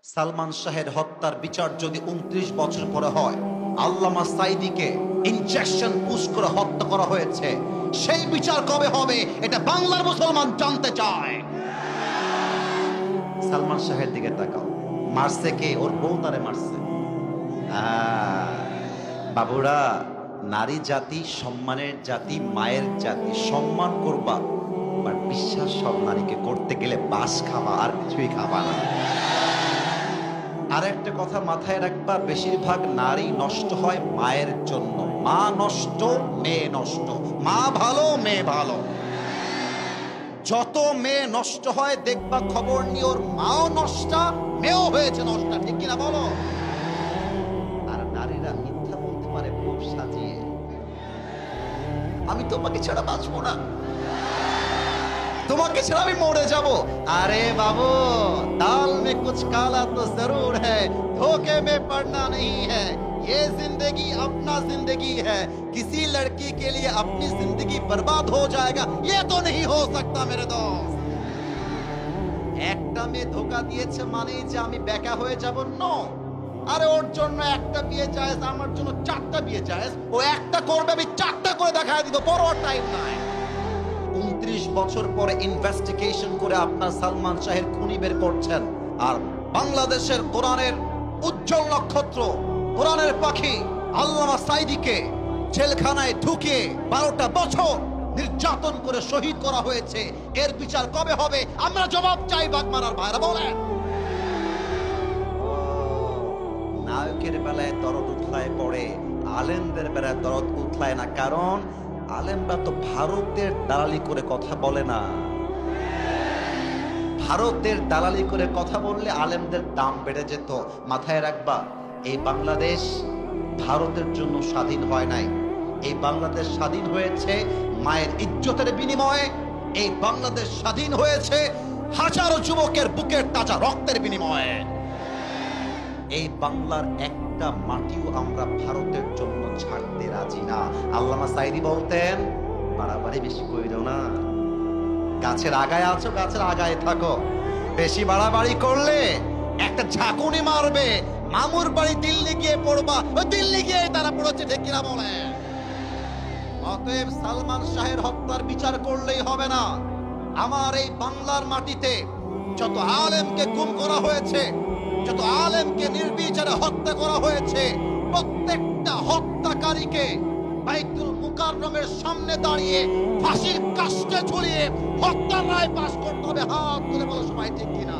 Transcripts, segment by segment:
সালমান শাহের হত্যার বিচার যদি 29 বছর পরে হয়, আল্লামা সাঈদীকে ইনজেকশন পুশ করে হত্যা করা হয়েছে, সেই বিচার কবে হবে এটা বাংলার মুসলমান জানতে চায়। সালমান শাহের দিকে তাকাও, মারছে কে? ওর বউ তারে মারছে। বাবুরা, নারী জাতি সম্মানের জাতি, মায়ের জাতি, সম্মান করবা, আর বিশ্বাস সব নারীকে করতে গেলে বাস খাবা, আর কিছুই খাবা না। আর একটা কথা মাথায় রাখবা, বেশিরভাগ নারী নষ্ট হয় মায়ের জন্য। মা নষ্ট, মেয়ে নষ্ট। মা ভালো, মেয়ে ভালো। যত মেয়ে নষ্ট হয় দেখবা খবর নিয়ে ওর মাও নষ্ট, মেয়েও হয়েছে নষ্ট, ঠিক কিনা বলো? আর নারীরা মিথ্যা বলতে পারে খুব সাজিয়ে, আমি তোমাকে ছাড়া বাঁচবো না, তোমাকে ছাড়া আমি মরে যাব। আরে বাবু, दाल में कुछ काला तो जरूर है, धोखे में पड़ना नहीं है, ये जिंदगी अपना जिंदगी है, किसी लड़की के लिए अपनी जिंदगी बर्बाद हो जाएगा ये तो नहीं हो सकता मेरे दोस्त। একটা মেয়ে ধোকা দিয়েছে মানে যে আমি বেকা হয়ে যাব? নো। আরে ওর জন্য একটা বিয়ে জায়েজ, আমার জন্য 4টা বিয়ে জায়েজ। ও একটা করবে, আমি 4টা করে দেখায় দিব, বড় টাইম নাই। 29 বছর পরে ইনভেস্টিগেশন করে আপনার সালমান শাহের খুনি বের করছেন, আর বাংলাদেশের কোরআনের উজ্জ্বল নক্ষত্র, কোরআনের পাখি আল্লামা সাঈদীকে জেলখানায় ঢুকিয়ে 12টা বছর নির্যাতন করে শহীদ করা হয়েছে। এর বিচার কবে হবে? আমরা জবাব চাই। বাগমারার ভাইরা বলেন, নায়কের বেলায় দরদ উথলায় পড়ে, আলেমদের বেলায় দরদ উথলায় না। কারণ আলেমরা তো ভারতের দালালি করে কথা বলে না। ভারতের দালালি করে কথা বললে আলেমদের দাম বেড়ে যেত। মাথায় রাখবা, এই বাংলাদেশ ভারতের জন্য স্বাধীন হয় নাই। এই বাংলাদেশ স্বাধীন হয়েছে মায়ের ইজ্জতের বিনিময়ে। এই বাংলাদেশ স্বাধীন হয়েছে হাজারো যুবকের বুকের তাজা রক্তের বিনিময়ে। এই বাংলার একটা মাটিও আমরা ভারতের জন্য ছাড়তে রাজি না। আল্লামা সাঈদী বলতেন, বাড়াবাড়ি বেশি কইরো না, গাছের আগায় আছো, গাছের আগায় থাকো। বেশি বাড়াবাড়ি করলে একটা ঝাঁকুনি মারবে, মামুর বাড়ি দিল্লি গিয়ে পড়বা, ওই দিল্লি গিয়ে তারা পড়েছে, ঠিক কিনা বলে? অতএব সালমান শাহের হত্যার বিচার করলেই হবে না। আমার এই বাংলার মাটিতে যত আলেমকে গুম করা হয়েছে, যত আলেমকে নির্বিচারে হত্যা করা হয়েছে, প্রত্যেকটা হত্যাকারীকে বাইতুল মুকাররমের সামনে দাঁড়িয়ে ফাঁসির কাস্টে ঝুলিয়ে হত্যার রায় পাশ করতে হবে। হাত তুলে বলো সবাই, ঠিক কিনা?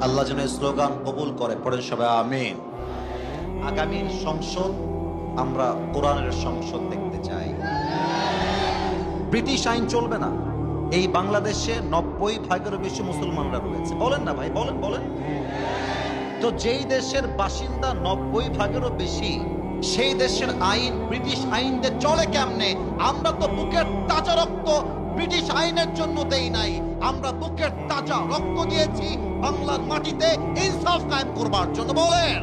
আল্লাহ যেন স্লোগান কবুল করে, পড়েন সবাই আমিন। আগামীর সংসদ আমরা কোরআনের সংসদ দেখতে চাই। ব্রিটিশ আইন চলবে না। এই বাংলাদেশে 90% বেশি মুসলমানরা রয়েছে। বলেন না ভাই, বলেন বলেন। তো যেই দেশের বাসিন্দা 90%-এরও বেশি, সেই দেশের আইন ব্রিটিশ আইন দিয়ে চলে কেমনে? আমরা তো বুকের তাজা রক্ত ব্রিটিশ আইনের জন্য দেই নাই, আমরা বুকের তাজা রক্ত দিয়েছি বাংলার মাটিতে ইনসাফ কায়েম করবার জন্য। বলেন।